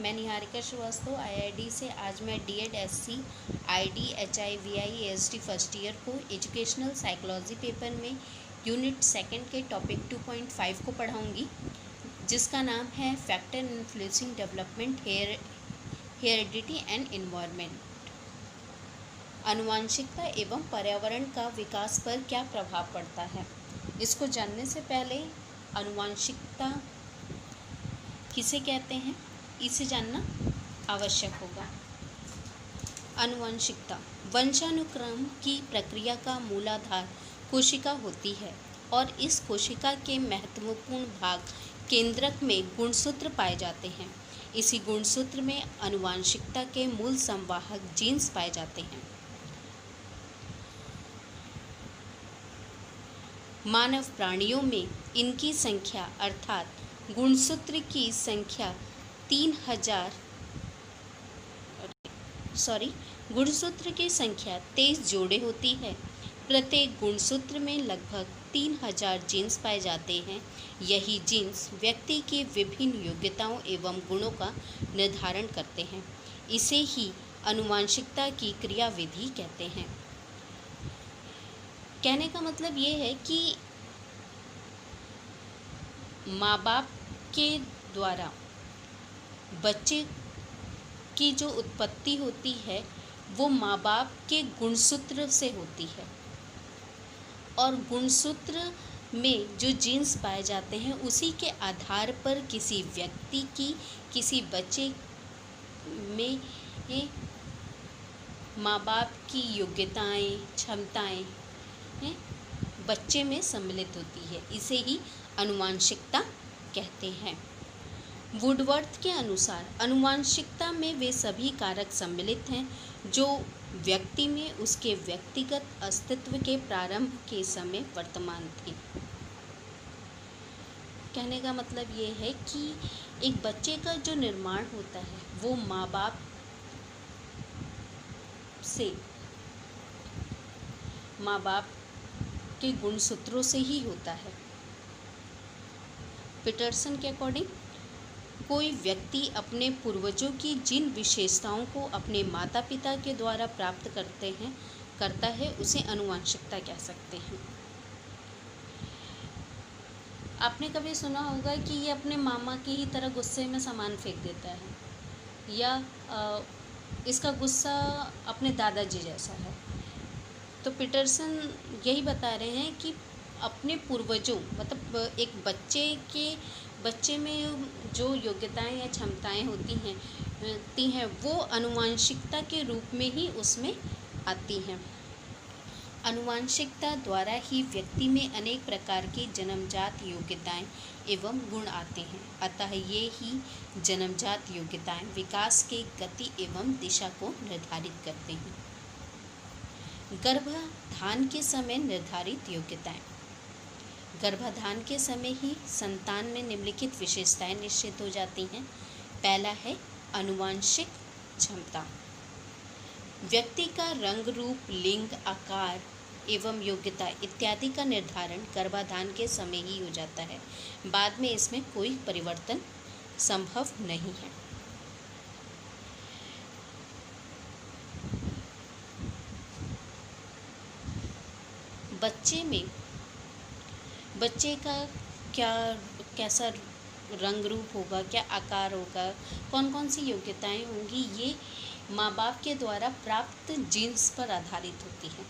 मैं निहारिका श्रीवास्तव आईआईडी से। आज मैं DEd SC ID HIVI ASD first year को एजुकेशनल साइकोलॉजी पेपर में यूनिट सेकंड के टॉपिक 2.5 को पढ़ाऊंगी, जिसका नाम है factor influencing development heredity and environment. आनुवंशिकता एवं पर्यावरण का विकास पर क्या प्रभाव पड़ता है। इसको जानने से पहले आनुवंशिकता किसे कहते हैं, इसे जानना आवश्यक होगा। आनुवंशिकता वंशानुक्रम की प्रक्रिया का मूलाधार कोशिका होती है और इस कोशिका के महत्वपूर्ण भाग केंद्रक में गुणसूत्र पाए जाते हैं। इसी गुणसूत्र में आनुवंशिकता के मूल संवाहक जीन्स पाए जाते हैं। मानव प्राणियों में इनकी संख्या अर्थात गुणसूत्र की संख्या गुणसूत्र की संख्या 23 जोड़े होती है। प्रत्येक गुणसूत्र में लगभग 3000 जीन्स पाए जाते हैं। यही जीन्स व्यक्ति की विभिन्न योग्यताओं एवं गुणों का निर्धारण करते हैं। इसे ही आनुवंशिकता की क्रियाविधि कहते हैं। कहने का मतलब ये है कि माँ बाप के द्वारा बच्चे की जो उत्पत्ति होती है वो माँ बाप के गुणसूत्र से होती है, और गुणसूत्र में जो जीन्स पाए जाते हैं उसी के आधार पर किसी व्यक्ति की, किसी बच्चे में माँ बाप की योग्यताएं, क्षमताएं बच्चे में सम्मिलित होती है। इसे ही आनुवंशिकता कहते हैं। वुडवर्थ के अनुसार आनुवंशिकता में वे सभी कारक सम्मिलित हैं जो व्यक्ति में उसके व्यक्तिगत अस्तित्व के प्रारंभ के समय वर्तमान थे। कहने का मतलब ये है कि एक बच्चे का जो निर्माण होता है वो माँ बाप से, माँ बाप के गुणसूत्रों से ही होता है। पीटरसन के अकॉर्डिंग कोई व्यक्ति अपने पूर्वजों की जिन विशेषताओं को अपने माता पिता के द्वारा प्राप्त करता है उसे आनुवंशिकता कह सकते हैं। आपने कभी सुना होगा कि ये अपने मामा की ही तरह गुस्से में सामान फेंक देता है, या इसका गुस्सा अपने दादाजी जैसा है। तो पीटरसन यही बता रहे हैं कि अपने पूर्वजों, मतलब एक बच्चे में जो योग्यताएं या क्षमताएं होती हैं वो आनुवंशिकता के रूप में ही उसमें आती हैं। आनुवंशिकता द्वारा ही व्यक्ति में अनेक प्रकार की जन्मजात योग्यताएं एवं गुण आते हैं। अतः ये ही जन्मजात योग्यताएं विकास की गति एवं दिशा को निर्धारित करते हैं। गर्भाधान के समय निर्धारित योग्यताएं। गर्भाधान के समय ही संतान में निम्नलिखित विशेषताएं निश्चित हो जाती हैं। पहला है आनुवंशिक क्षमता। व्यक्ति का रंग, रूप, लिंग, आकार एवं योग्यता इत्यादि का निर्धारण गर्भाधान के समय ही हो जाता है। बाद में इसमें कोई परिवर्तन संभव नहीं है। बच्चे का कैसा रंग रूप होगा, क्या आकार होगा, कौन कौन सी योग्यताएं होंगी, ये माँ बाप के द्वारा प्राप्त जीन्स पर आधारित होती है।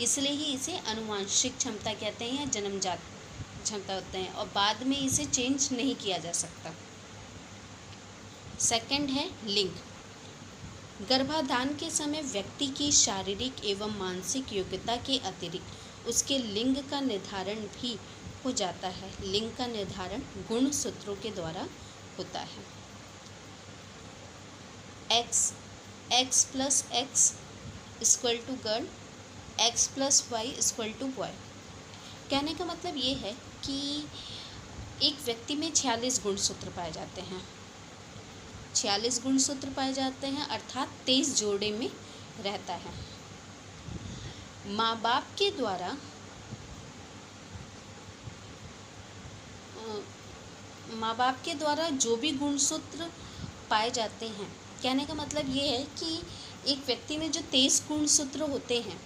इसलिए ही इसे आनुवंशिक क्षमता कहते हैं या जन्मजात क्षमता होते हैं, और बाद में इसे चेंज नहीं किया जा सकता। सेकंड है लिंग। गर्भाधान के समय व्यक्ति की शारीरिक एवं मानसिक योग्यता के अतिरिक्त उसके लिंग का निर्धारण भी हो जाता है। लिंग का निर्धारण गुण सूत्रों के द्वारा होता है। x plus x equal to girl, x plus y equal to boy. कहने का मतलब ये है कि एक व्यक्ति में 46 गुणसूत्र पाए जाते हैं। 46 गुणसूत्र पाए जाते हैं अर्थात 23 जोड़े में रहता है। माँ बाप के द्वारा माँ बाप के द्वारा जो भी गुणसूत्र पाए जाते हैं, कहने का मतलब ये है कि एक व्यक्ति में जो 23 गुणसूत्र होते हैं,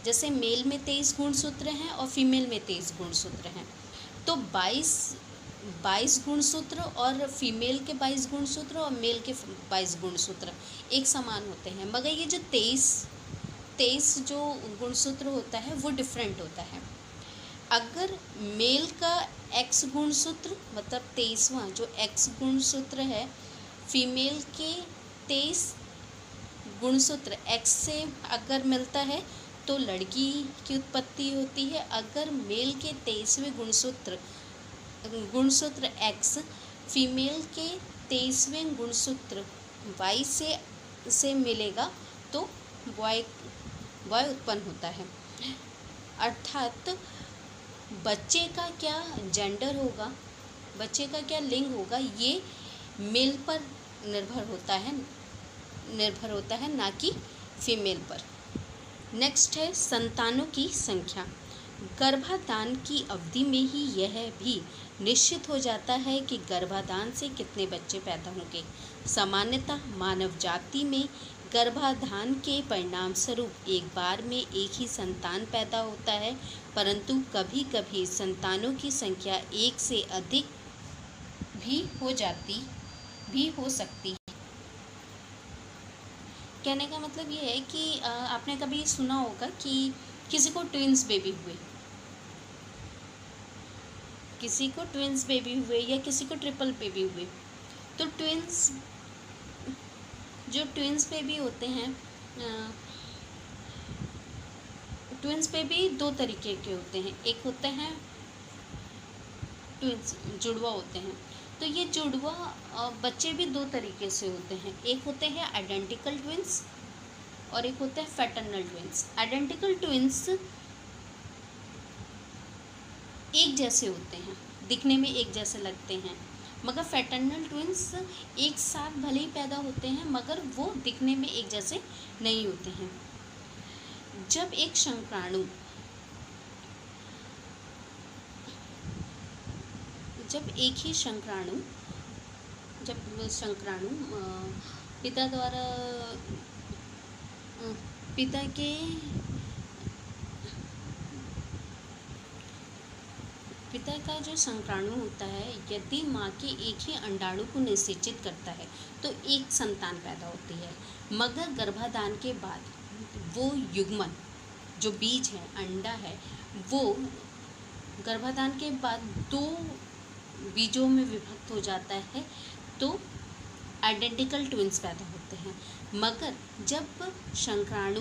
जैसे मेल में 23 गुणसूत्र हैं और फीमेल में 23 गुणसूत्र हैं, तो 22 गुणसूत्र और फीमेल के 22 गुणसूत्र और मेल के 22 गुणसूत्र एक समान होते हैं। मगर ये जो 23 जो गुणसूत्र होता है वो डिफरेंट होता है। अगर मेल का एक्स गुणसूत्र मतलब 23वां जो एक्स गुणसूत्र है, फीमेल के 23 गुणसूत्र एक्स से अगर मिलता है तो लड़की की उत्पत्ति होती है। अगर मेल के 23वें गुणसूत्र एक्स फीमेल के 23वें गुणसूत्र वाई से मिलेगा तो वाई उत्पन्न होता है। अर्थात बच्चे का क्या जेंडर होगा, बच्चे का क्या लिंग होगा, ये मेल पर निर्भर होता है ना कि फीमेल पर। नेक्स्ट है संतानों की संख्या। गर्भाधान की अवधि में ही यह भी निश्चित हो जाता है कि गर्भाधान से कितने बच्चे पैदा होंगे। सामान्यतः मानव जाति में गर्भाधान के परिणाम स्वरूप एक बार में एक ही संतान पैदा होता है, परंतु कभी कभी संतानों की संख्या एक से अधिक भी हो सकती है। कहने का मतलब ये है कि आपने कभी सुना होगा कि किसी को ट्विंस बेबी हुए या किसी को ट्रिपल बेबी हुए। तो ट्विंस बेबी होते हैं, ट्विंस बेबी दो तरीके के होते हैं। एक होते हैं ट्विंस, जुड़वा होते हैं। तो ये जुड़वा बच्चे भी दो तरीके से होते हैं। एक होते हैं आइडेंटिकल ट्विंस और एक होते हैं फैटर्नल ट्विंस। आइडेंटिकल ट्विंस एक जैसे होते हैं, दिखने में एक जैसे लगते हैं, मगर फैटर्नल ट्विंस एक साथ भले ही पैदा होते हैं मगर वो दिखने में एक जैसे नहीं होते हैं। जब एक शुक्राणु पिता का जो शुक्राणु होता है, यदि माँ के एक ही अंडाणु को निषेचित करता है तो एक संतान पैदा होती है। मगर गर्भाधान के बाद वो युग्मन जो बीज है, अंडा है, वो गर्भाधान के बाद दो बीजों में विभक्त हो जाता है तो आइडेंटिकल ट्विंस पैदा होते हैं। मगर जब शुक्राणु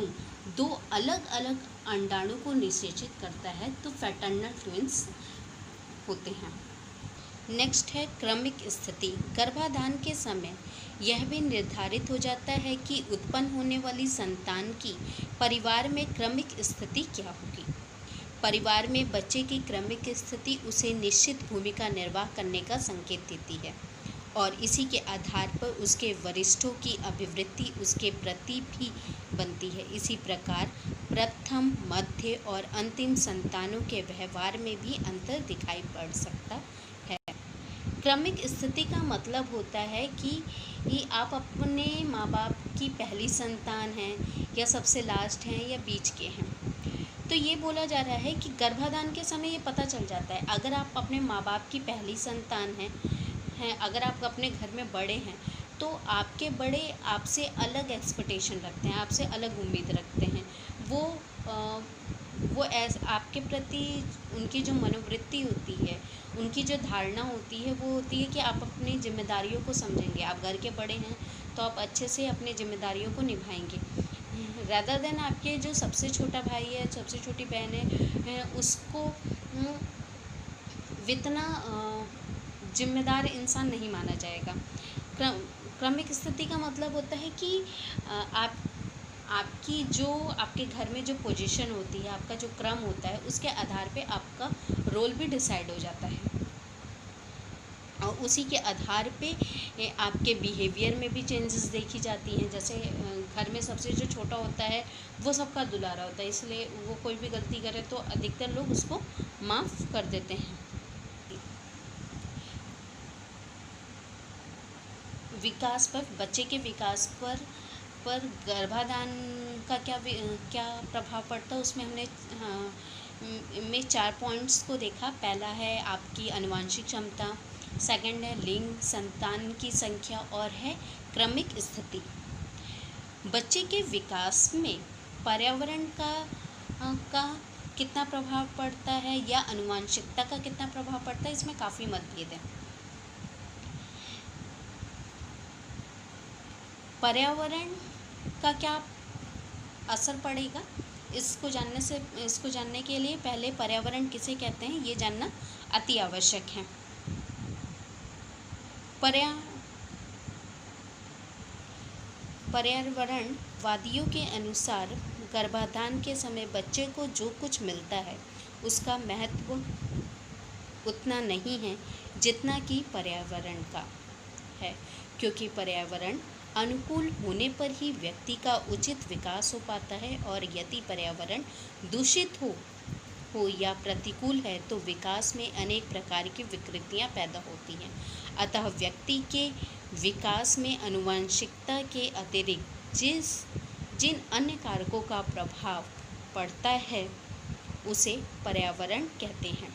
दो अलग अलग अंडाणु को निषेचित करता है तो फैटर्नल ट्विंस होते हैं। नेक्स्ट है क्रमिक स्थिति। गर्भाधान के समय यह भी निर्धारित हो जाता है कि उत्पन्न होने वाली संतान की परिवार में क्रमिक स्थिति क्या होगी। परिवार में बच्चे की क्रमिक स्थिति उसे निश्चित भूमिका निर्वाह करने का संकेत देती है और इसी के आधार पर उसके वरिष्ठों की अभिवृत्ति उसके प्रति भी बनती है। इसी प्रकार प्रथम, मध्य और अंतिम संतानों के व्यवहार में भी अंतर दिखाई पड़ सकता है। क्रमिक स्थिति का मतलब होता है कि आप अपने माँ बाप की पहली संतान हैं या सबसे लास्ट हैं या बीच के हैं। तो ये बोला जा रहा है कि गर्भाधान के समय ये पता चल जाता है। अगर आप अपने माँ बाप की पहली संतान हैं, अगर आप अपने घर में बड़े हैं तो आपके बड़े आपसे अलग एक्सपेक्टेशन रखते हैं, आपसे अलग उम्मीद रखते हैं। वो आपके प्रति उनकी जो मनोवृत्ति होती है, उनकी जो धारणा होती है वो होती है कि आप अपनी जिम्मेदारियों को समझेंगे। आप घर के बड़े हैं तो आप अच्छे से अपनी जिम्मेदारियों को निभाएंगे, रैदर देन आपके जो सबसे छोटा भाई है, सबसे छोटी बहन है, उसको इतना जिम्मेदार इंसान नहीं माना जाएगा। क्रमिक स्थिति का मतलब होता है कि आपकी जो आपके घर में जो पोजीशन होती है, आपका जो क्रम होता है, उसके आधार पे आपका रोल भी डिसाइड हो जाता है और उसी के आधार पे आपके बिहेवियर में भी चेंजेस देखी जाती हैं। जैसे घर में सबसे जो छोटा होता है वो सबका दुलारा होता है, इसलिए वो कोई भी गलती करे तो अधिकतर लोग उसको माफ़ कर देते हैं। विकास पर, बच्चे के विकास पर गर्भाधान का क्या प्रभाव पड़ता है, उसमें हमने में 4 पॉइंट्स को देखा। पहला है आपकी आनुवंशिक क्षमता, सेकंड है लिंग, संतान की संख्या और है क्रमिक स्थिति। बच्चे के विकास में पर्यावरण का कितना प्रभाव पड़ता है या आनुवंशिकता का कितना प्रभाव पड़ता है, इसमें काफ़ी मतभेद है। पर्यावरण का क्या असर पड़ेगा, इसको जानने के लिए पहले पर्यावरण किसे कहते हैं ये जानना अति आवश्यक है। पर्यावरणवादियों के अनुसार गर्भाधान के समय बच्चे को जो कुछ मिलता है उसका महत्व उतना नहीं है जितना कि पर्यावरण का है, क्योंकि पर्यावरण अनुकूल होने पर ही व्यक्ति का उचित विकास हो पाता है, और यदि पर्यावरण दूषित हो या प्रतिकूल है तो विकास में अनेक प्रकार की विकृतियां पैदा होती हैं। अतः व्यक्ति के विकास में आनुवंशिकता के अतिरिक्त जिन अन्य कारकों का प्रभाव पड़ता है उसे पर्यावरण कहते हैं।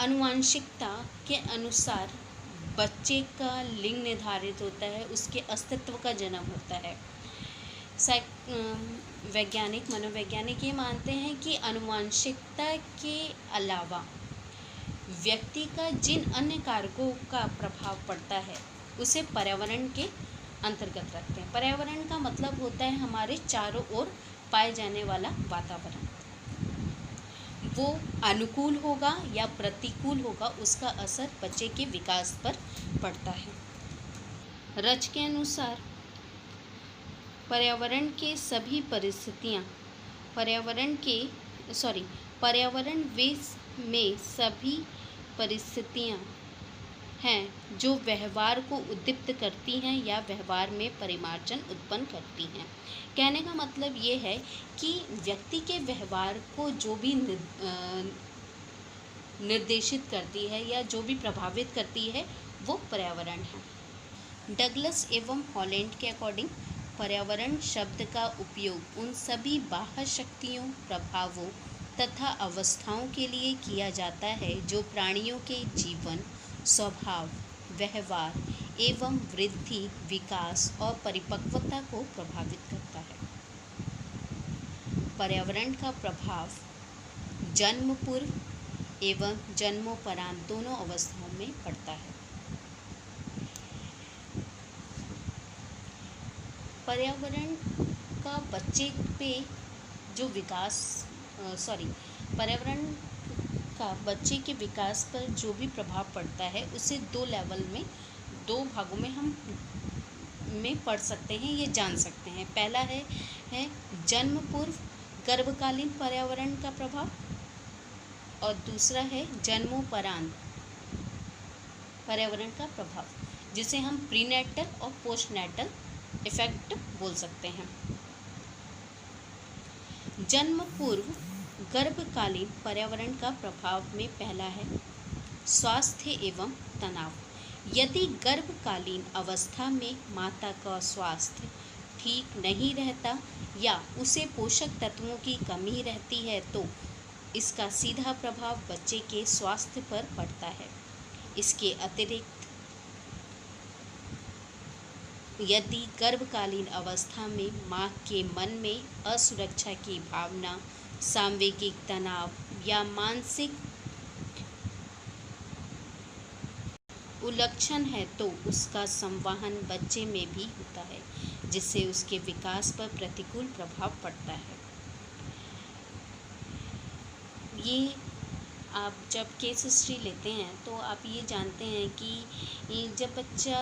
आनुवंशिकता के अनुसार बच्चे का लिंग निर्धारित होता है, उसके अस्तित्व का जन्म होता है। मनोवैज्ञानिक ये मानते हैं कि आनुवंशिकता के अलावा व्यक्ति का जिन अन्य कारकों का प्रभाव पड़ता है उसे पर्यावरण के अंतर्गत रखते हैं। पर्यावरण का मतलब होता है हमारे चारों ओर पाए जाने वाला वातावरण। वो अनुकूल होगा या प्रतिकूल होगा, उसका असर बच्चे के विकास पर पड़ता है। रच के अनुसार पर्यावरण में सभी परिस्थितियां हैं जो व्यवहार को उद्दीप्त करती हैं या व्यवहार में परिमार्जन उत्पन्न करती हैं। कहने का मतलब ये है कि व्यक्ति के व्यवहार को जो भी निर्देशित करती है या जो भी प्रभावित करती है वो पर्यावरण है। डगलस एवं हॉलैंड के अकॉर्डिंग पर्यावरण शब्द का उपयोग उन सभी बाह्य शक्तियों, प्रभावों तथा अवस्थाओं के लिए किया जाता है जो प्राणियों के जीवन, स्वभाव, व्यवहार एवं वृद्धि, विकास और परिपक्वता को प्रभावित करता है। पर्यावरण का प्रभाव जन्म पूर्व एवं जन्मोपरांत दोनों अवस्थाओं में पड़ता है। पर्यावरण का बच्चे पे जो पर्यावरण का बच्चे के विकास पर जो भी प्रभाव पड़ता है उसे दो भागों में हम पढ़ सकते हैं, ये जान सकते हैं। पहला है जन्म पूर्व गर्भकालीन पर्यावरण का प्रभाव, और दूसरा है जन्मोपरांत पर्यावरण का प्रभाव, जिसे हम प्रीनेटल और पोस्टनेटल इफेक्ट बोल सकते हैं। जन्म पूर्व गर्भकालीन पर्यावरण का प्रभाव में पहला है स्वास्थ्य एवं तनाव। यदि गर्भकालीन अवस्था में माता का स्वास्थ्य ठीक नहीं रहता या उसे पोषक तत्वों की कमी रहती है तो इसका सीधा प्रभाव बच्चे के स्वास्थ्य पर पड़ता है। इसके अतिरिक्त यदि गर्भकालीन अवस्था में माँ के मन में असुरक्षा की भावना, सांवेगिक तनाव या मानसिक उलक्षण है तो उसका संवहन बच्चे में भी होता है, जिससे उसके विकास पर प्रतिकूल प्रभाव पड़ता है। ये आप जब केस हिस्ट्री लेते हैं तो आप ये जानते हैं कि जब बच्चा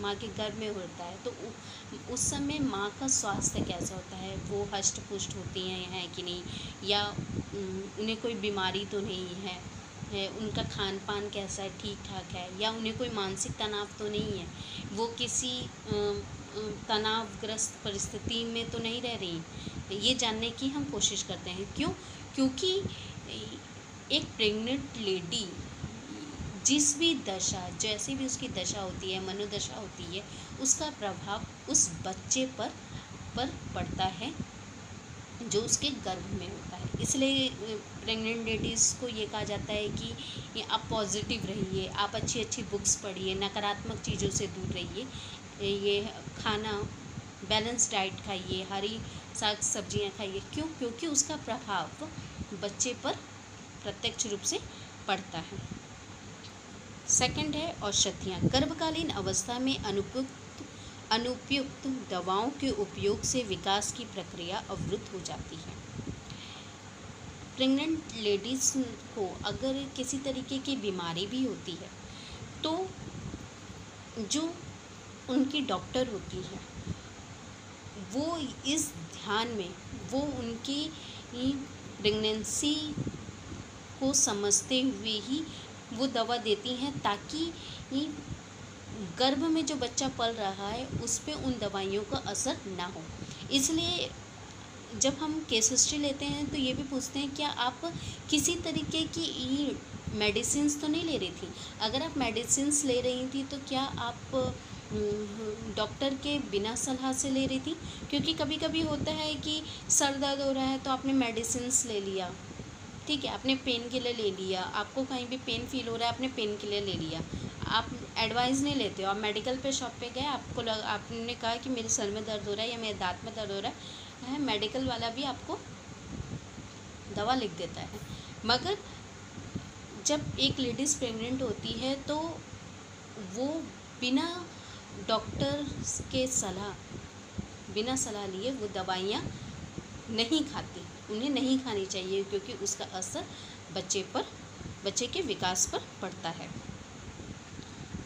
माँ के गर्भ में होता है तो उस समय माँ का स्वास्थ्य कैसा होता है, वो हष्ट पुष्ट होती हैं कि नहीं, या उन्हें कोई बीमारी तो नहीं है, उनका खान पान कैसा है, ठीक ठाक है, या उन्हें कोई मानसिक तनाव तो नहीं है, वो किसी तनावग्रस्त परिस्थिति में तो नहीं रह रही। ये जानने की हम कोशिश करते हैं। क्योंकि एक प्रेग्नेंट लेडी जिस भी दशा, जैसी भी उसकी दशा होती है, मनोदशा होती है, उसका प्रभाव उस बच्चे पर पड़ता है जो उसके गर्भ में होता है। इसलिए प्रेग्नेंट लेडीज़ को ये कहा जाता है कि ये आप पॉजिटिव रहिए, आप अच्छी अच्छी बुक्स पढ़िए, नकारात्मक चीज़ों से दूर रहिए, ये खाना बैलेंस डाइट खाइए, हरी साग सब्जियां खाइए। क्यों? क्योंकि उसका प्रभाव बच्चे पर प्रत्यक्ष रूप से पड़ता है। सेकंड है औषधियाँ। गर्भकालीन अवस्था में अनुपयुक्त दवाओं के उपयोग से विकास की प्रक्रिया अवरुद्ध हो जाती है। प्रेग्नेंट लेडीज़ को अगर किसी तरीके की बीमारी भी होती है तो जो उनकी डॉक्टर होती है वो इस ध्यान में वो उनकी प्रेगनेंसी को समझते हुए ही वो दवा देती हैं ताकि गर्भ में जो बच्चा पल रहा है उस पर उन दवाइयों का असर ना हो। इसलिए जब हम केस हिस्ट्री लेते हैं तो ये भी पूछते हैं क्या आप किसी तरीके की मेडिसिन्स तो नहीं ले रही थी। अगर आप मेडिसिन्स ले रही थी तो क्या आप डॉक्टर के बिना सलाह से ले रही थी? क्योंकि कभी कभी होता है कि सर दर्द हो रहा है तो आपने मेडिसिन्स ले लिया, ठीक है, आपने पेन किलर ले लिया, आपको कहीं भी पेन फील हो रहा है आपने पेन किलर ले लिया, आप एडवाइस नहीं लेते हो। आप मेडिकल पे शॉप पे गए, आपने कहा कि मेरे सर में दर्द हो रहा है या मेरे दांत में दर्द हो रहा है, मेडिकल वाला भी आपको दवा लिख देता है। मगर जब एक लेडीज़ प्रेग्नेंट होती है तो वो बिना डॉक्टर के बिना सलाह लिए वो दवाइयाँ नहीं खाती, उन्हें नहीं खानी चाहिए क्योंकि उसका असर बच्चे के विकास पर पड़ता है।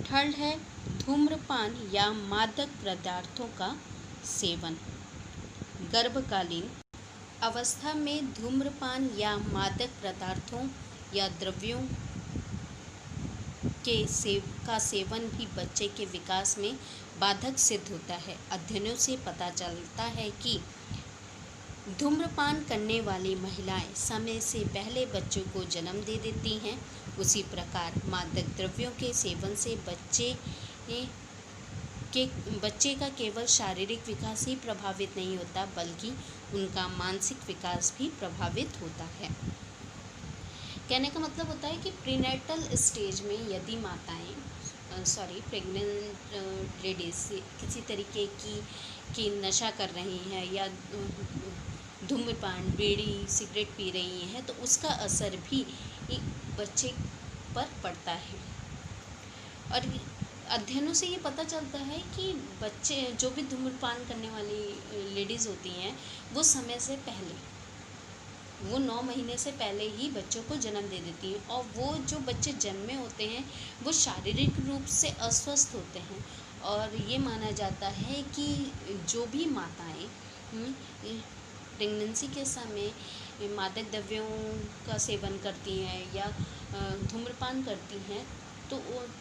थर्ड है धूम्रपान या मादक पदार्थों का सेवन। गर्भकालीन अवस्था में धूम्रपान या मादक पदार्थों या द्रव्यों का सेवन भी बच्चे के विकास में बाधक सिद्ध होता है। अध्ययनों से पता चलता है कि धूम्रपान करने वाली महिलाएं समय से पहले बच्चों को जन्म दे देती हैं। उसी प्रकार मादक द्रव्यों के सेवन से बच्चे का केवल शारीरिक विकास ही प्रभावित नहीं होता बल्कि उनका मानसिक विकास भी प्रभावित होता है। कहने का मतलब होता है कि प्रीनेटल स्टेज में यदि प्रेग्नेंट लेडीज किसी तरीके की नशा कर रही हैं या धूम्रपान बीड़ी सिगरेट पी रही हैं तो उसका असर भी बच्चे पर पड़ता है। और अध्ययनों से ये पता चलता है कि बच्चे जो भी धूम्रपान करने वाली लेडीज़ होती हैं वो समय से पहले, वो 9 महीने से पहले ही बच्चों को जन्म दे देती हैं। और वो जो बच्चे जन्मे होते हैं वो शारीरिक रूप से अस्वस्थ होते हैं। और ये माना जाता है कि जो भी माताएं प्रेगनेंसी के समय मादक द्रव्यों का सेवन करती हैं या धूम्रपान करती हैं तो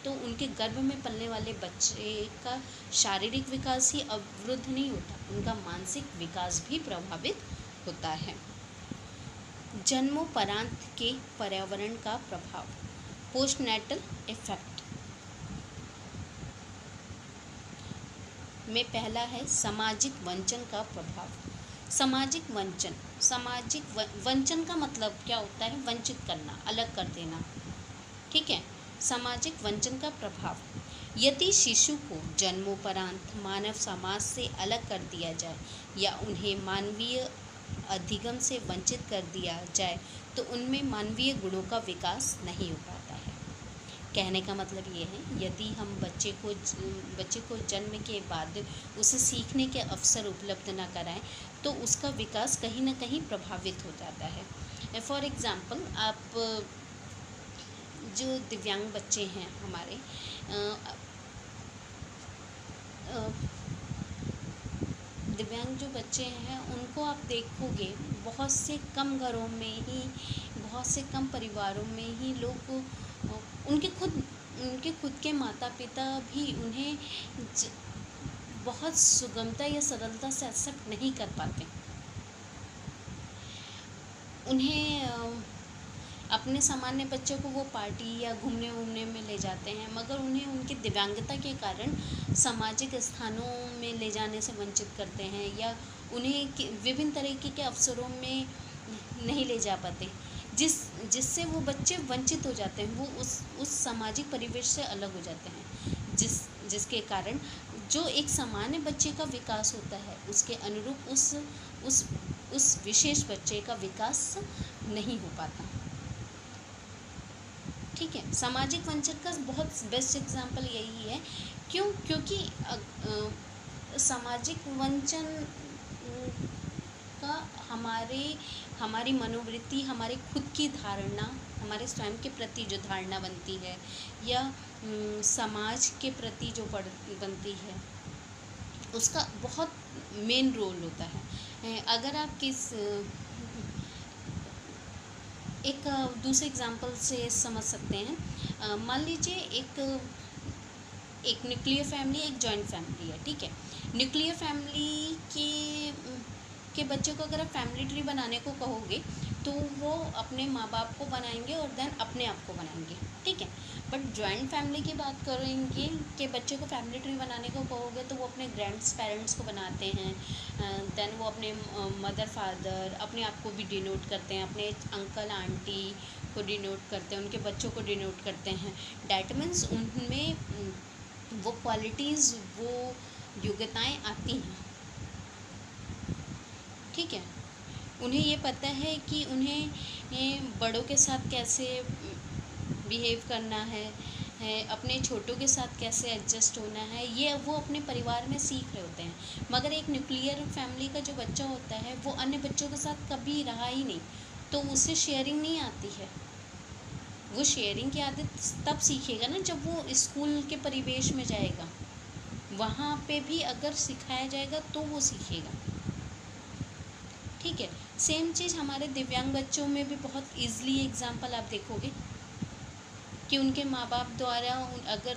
उनके गर्भ में पलने वाले बच्चे का शारीरिक विकास ही अवरुद्ध नहीं होता, उनका मानसिक विकास भी प्रभावित होता है। जन्मोपरांत के पर्यावरण का प्रभाव, पोस्टनेटल इफेक्ट में पहला है सामाजिक वंचन का प्रभाव। सामाजिक वंचन का मतलब क्या होता है? वंचित करना, अलग कर देना, ठीक है। सामाजिक वंचन का प्रभाव, यदि शिशु को जन्मोपरांत मानव समाज से अलग कर दिया जाए या उन्हें मानवीय अधिगम से वंचित कर दिया जाए तो उनमें मानवीय गुणों का विकास नहीं हो पाता है। कहने का मतलब ये है यदि हम बच्चे को जन्म के बाद उसे सीखने के अवसर उपलब्ध न कराएं तो उसका विकास कहीं ना कहीं प्रभावित हो जाता है। फॉर एग्ज़ाम्पल, आप जो दिव्यांग बच्चे हैं हमारे, दिव्यांग जो बच्चे हैं उनको आप देखोगे बहुत से कम घरों में ही, बहुत से कम परिवारों में ही लोग उनके खुद के माता पिता भी उन्हें बहुत सुगमता या सरलता से एक्सेप्ट नहीं कर पाते। उन्हें अपने सामान्य बच्चों को वो पार्टी या घूमने वूमने में ले जाते हैं, मगर उन्हें उनकी दिव्यांगता के कारण सामाजिक स्थानों में ले जाने से वंचित करते हैं, या उन्हें विभिन्न तरीके के अवसरों में नहीं ले जा पाते, जिससे वो बच्चे वंचित हो जाते हैं, वो उस सामाजिक परिवेश से अलग हो जाते हैं, जिसके कारण जो एक सामान्य बच्चे का विकास होता है उसके अनुरूप उस विशेष बच्चे का विकास नहीं हो पाता। ठीक है, सामाजिक वंचन का बहुत बेस्ट एग्जाम्पल यही है। क्योंकि सामाजिक वंचन का हमारी मनोवृत्ति, हमारी खुद की धारणा, हमारे स्वयं के प्रति जो धारणा बनती है, या समाज के प्रति जो बनती है, उसका बहुत मेन रोल होता है। अगर आप एक दूसरे एग्जांपल से समझ सकते हैं। मान लीजिए एक न्यूक्लियर फैमिली, एक जॉइंट फैमिली है। ठीक है, न्यूक्लियर फैमिली के बच्चों को अगर आप फैमिली ट्री बनाने को कहोगे तो वो अपने माँ बाप को बनाएंगे और देन अपने आप को बनाएंगे। ठीक है, बट जॉइंट फैमिली की बात करेंगे कि बच्चों को फैमिली ट्री बनाने को कहोगे तो वो अपने ग्रैंड्स पेरेंट्स को बनाते हैं, देन वो अपने मदर फादर, अपने आप को भी डिनोट करते हैं, अपने अंकल आंटी को डिनोट करते हैं, उनके बच्चों को डिनोट करते हैं। डैट मीन्स उनमें वो क्वालिटीज़, वो योग्यताएं आती हैं। ठीक है, उन्हें ये पता है कि उन्हें बड़ों के साथ कैसे बिहेव करना है, अपने छोटों के साथ कैसे एडजस्ट होना है, ये वो अपने परिवार में सीख रहे होते हैं। मगर एक न्यूक्लियर फैमिली का जो बच्चा होता है वो अन्य बच्चों के साथ कभी रहा ही नहीं, तो उसे शेयरिंग नहीं आती है। वो शेयरिंग की आदत तब सीखेगा ना जब वो स्कूल के परिवेश में जाएगा, वहाँ पे भी अगर सिखाया जाएगा तो वो सीखेगा। ठीक है, सेम चीज़ हमारे दिव्यांग बच्चों में भी बहुत ईज़िली एग्जांपल आप देखोगे कि उनके माँ बाप द्वारा अगर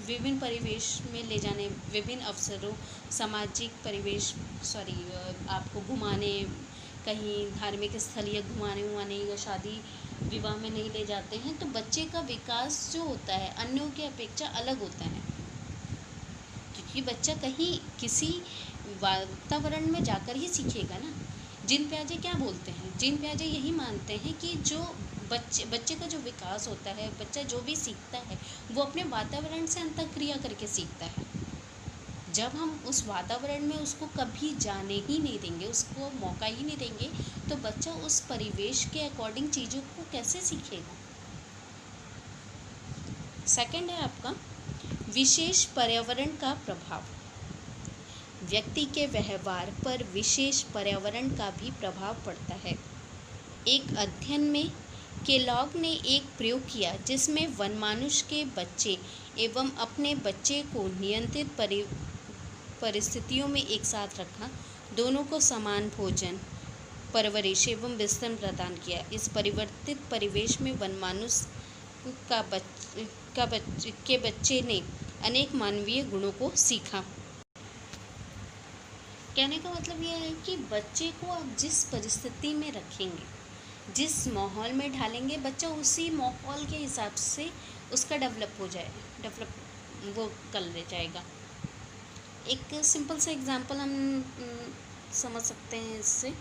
विभिन्न परिवेश में ले जाने, विभिन्न अवसरों, सामाजिक परिवेश, आपको घुमाने, कहीं धार्मिक स्थल या घुमाने या शादी विवाह में नहीं ले जाते हैं, तो बच्चे का विकास जो होता है अन्यों की अपेक्षा अलग होता है, क्योंकि बच्चा कहीं किसी वातावरण में जाकर ही सीखेगा ना। जीन पियाजे क्या बोलते हैं? जीन पियाजे यही मानते हैं कि जो बच्चे का जो विकास होता है, बच्चा जो भी सीखता है वो अपने वातावरण से अंतःक्रिया करके सीखता है। जब हम उस वातावरण में उसको कभी जाने ही नहीं देंगे, उसको मौका ही नहीं देंगे, तो बच्चा उस परिवेश के अकॉर्डिंग चीज़ों को कैसे सीखेगा। सेकंड है आपका विशेष पर्यावरण का प्रभाव। व्यक्ति के व्यवहार पर विशेष पर्यावरण का भी प्रभाव पड़ता है। एक अध्ययन में केलॉग ने एक प्रयोग किया जिसमें वनमानुष के बच्चे एवं अपने बच्चे को नियंत्रित परिस्थितियों में एक साथ रखा। दोनों को समान भोजन, परवरिश एवं विस्तरण प्रदान किया। इस परिवर्तित परिवेश में वनमानुष के बच्चे ने अनेक मानवीय गुणों को सीखा। कहने का मतलब यह है कि बच्चे को आप जिस परिस्थिति में रखेंगे, जिस माहौल में ढालेंगे, बच्चा उसी माहौल के हिसाब से उसका डेवलप वो कर ले जाएगा। एक सिंपल सा एग्जांपल हम समझ सकते हैं इससे।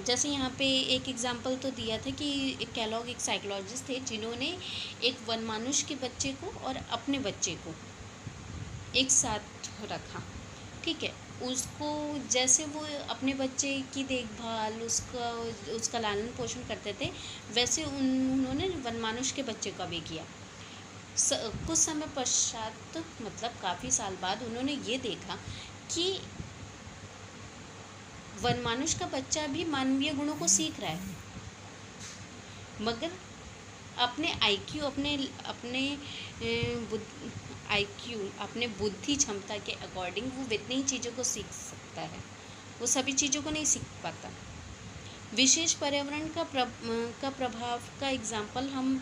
जैसे यहाँ पे एक एग्जांपल तो दिया था कि केलॉग एक साइकोलॉजिस्ट थे जिन्होंने एक वनमानुष के बच्चे को और अपने बच्चे को एक साथ रखा। ठीक है, उसको जैसे वो अपने बच्चे की देखभाल, उसका लालन पोषण करते थे, वैसे उन्होंने वनमानुष के बच्चे का भी किया। कुछ समय पश्चात, मतलब काफ़ी साल बाद, उन्होंने ये देखा कि वनमानुष का बच्चा भी मानवीय गुणों को सीख रहा है, मगर अपने अपने बुद्धि क्षमता के अकॉर्डिंग वो इतनी ही चीज़ों को सीख सकता है, वो सभी चीज़ों को नहीं सीख पाता। विशेष पर्यावरण का प्रभाव का एग्जाम्पल हम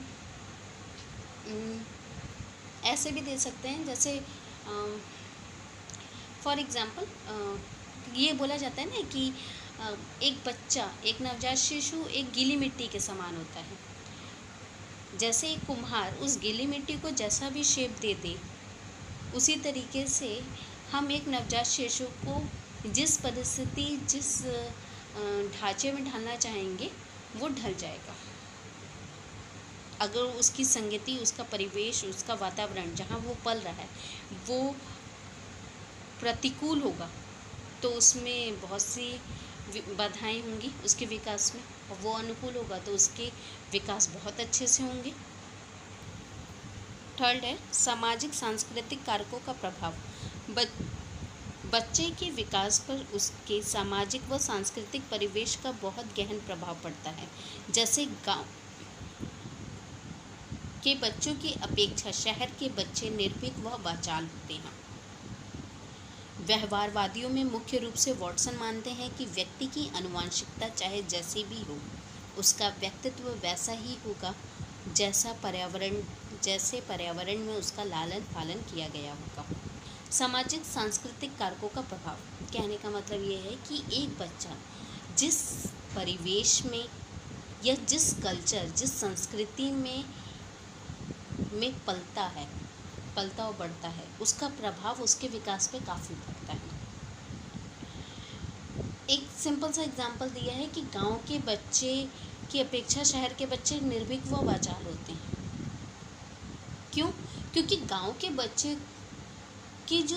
ऐसे भी दे सकते हैं, जैसे फॉर एग्ज़ाम्पल ये बोला जाता है ना कि एक बच्चा, एक नवजात शिशु एक गीली मिट्टी के समान होता है। जैसे एक कुम्हार उस गीली मिट्टी को जैसा भी शेप दे दे, उसी तरीके से हम एक नवजात शिशु को जिस परिस्थिति, जिस ढांचे में ढालना चाहेंगे वो ढल जाएगा। अगर उसकी संगति, उसका परिवेश, उसका वातावरण जहाँ वो पल रहा है वो प्रतिकूल होगा तो उसमें बहुत सी बाधाएं होंगी उसके विकास में, और वो अनुकूल होगा तो उसके विकास बहुत अच्छे से होंगे। थर्ड है सामाजिक सांस्कृतिक कारकों का प्रभाव। बच्चे के विकास पर उसके सामाजिक व सांस्कृतिक परिवेश का बहुत गहन प्रभाव पड़ता है। जैसे गांव के बच्चों की अपेक्षा शहर के बच्चे निर्भीक व वाचाल होते हैं। व्यवहारवादियों में मुख्य रूप से वॉटसन मानते हैं कि व्यक्ति की आनुवंशिकता चाहे जैसी भी हो, उसका व्यक्तित्व वैसा ही होगा जैसे पर्यावरण में उसका लालन पालन किया गया होगा। सामाजिक सांस्कृतिक कारकों का प्रभाव कहने का मतलब ये है कि एक बच्चा जिस परिवेश में या जिस कल्चर, जिस संस्कृति में पलता और बढ़ता है, उसका प्रभाव उसके विकास पे काफ़ी पड़ता है। एक सिंपल सा एग्जांपल दिया है कि गांव के बच्चे की अपेक्षा शहर के बच्चे निर्भीक व वाचाल होते हैं। क्यों? क्योंकि गांव के बच्चे की उन्हें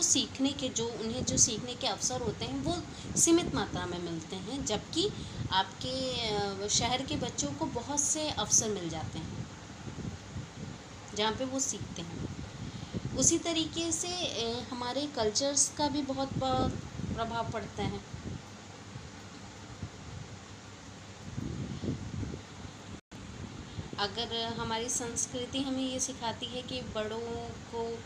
जो सीखने के अवसर होते हैं वो सीमित मात्रा में मिलते हैं, जबकि आपके शहर के बच्चों को बहुत से अवसर मिल जाते हैं जहाँ पे वो सीखते हैं। उसी तरीके से हमारे कल्चर्स का भी बहुत प्रभाव पड़ता है। अगर हमारी संस्कृति हमें ये सिखाती है कि बड़ों को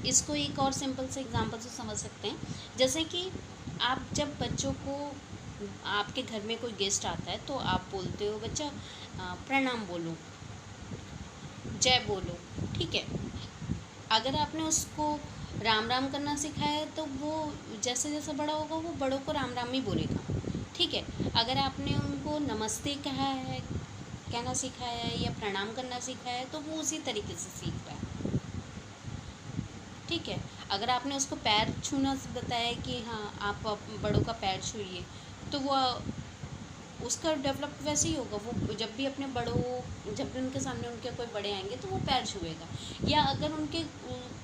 इसको एक और सिंपल से एग्जांपल से समझ सकते हैं। जैसे कि आप जब बच्चों को, आपके घर में कोई गेस्ट आता है तो आप बोलते हो बच्चा प्रणाम बोलो, जय बोलो, ठीक है। अगर आपने उसको राम राम करना सिखाया है तो वो जैसे जैसे बड़ा होगा वो बड़ों को राम राम ही बोलेगा, ठीक है। अगर आपने उनको नमस्ते कहना सिखाया है या प्रणाम करना सिखाया है तो वो उसी तरीके से सीख रहा है, ठीक है। अगर आपने उसको पैर छूना बताया कि हाँ आप बड़ों का पैर छूइए, तो वो उसका डेवलप वैसे ही होगा। वो जब भी उनके सामने उनके कोई बड़े आएंगे तो वो पैर छुएगा। या अगर उनके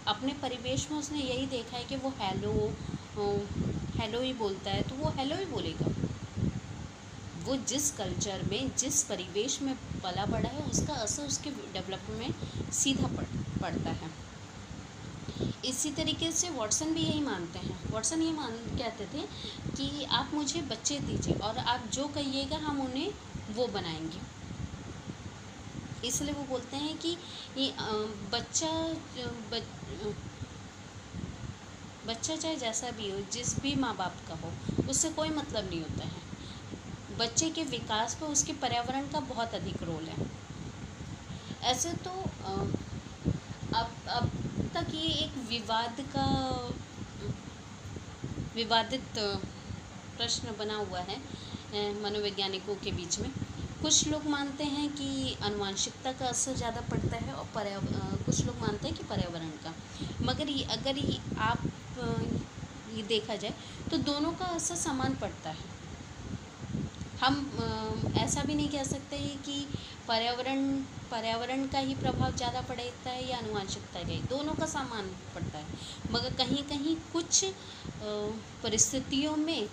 अपने परिवेश में उसने यही देखा है कि वो हेलो ही बोलता है तो वो हेलो ही बोलेगा। वो जिस कल्चर में, जिस परिवेश में पला बड़ा है, उसका असर उसके डेवलपमेंट में सीधा पड़ता है। इसी तरीके से वॉटसन भी यही मानते हैं। वॉटसन ये कहते थे कि आप मुझे बच्चे दीजिए और आप जो कहिएगा हम उन्हें वो बनाएंगे। इसलिए वो बोलते हैं कि ये बच्चा चाहे जैसा भी हो, जिस भी माँ बाप का हो, उससे कोई मतलब नहीं होता है। बच्चे के विकास पर उसके पर्यावरण का बहुत अधिक रोल है। ऐसे तो अब तक ये एक विवादित प्रश्न बना हुआ है मनोवैज्ञानिकों के बीच में। कुछ लोग मानते हैं कि आनुवंशिकता का असर ज़्यादा पड़ता है और कुछ लोग मानते हैं कि पर्यावरण का। मगर अगर आप ये देखा जाए तो दोनों का असर समान पड़ता है। हम ऐसा भी नहीं कह सकते कि पर्यावरण का ही प्रभाव ज़्यादा पड़ता है या आनुवंशिकता का ही, दोनों का समान पड़ता है। मगर कहीं कहीं कुछ परिस्थितियों में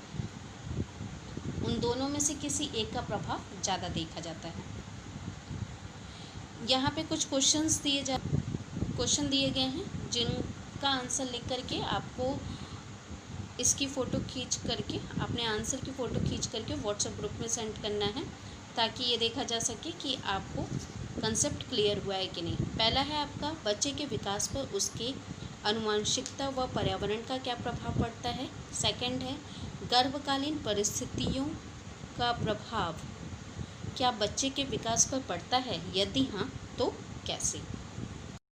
उन दोनों में से किसी एक का प्रभाव ज़्यादा देखा जाता है। यहाँ पे कुछ क्वेश्चन दिए गए हैं जिनका आंसर लिख करके आपको इसकी फ़ोटो खींच करके, अपने आंसर की फ़ोटो खींच करके व्हाट्सएप ग्रुप में सेंड करना है, ताकि ये देखा जा सके कि आपको कंसेप्ट क्लियर हुआ है कि नहीं। पहला है आपका बच्चे के विकास पर उसके आनुवंशिकता व पर्यावरण का क्या प्रभाव पड़ता है। सेकंड है गर्भकालीन परिस्थितियों का प्रभाव क्या बच्चे के विकास पर पड़ता है, यदि हाँ तो कैसे।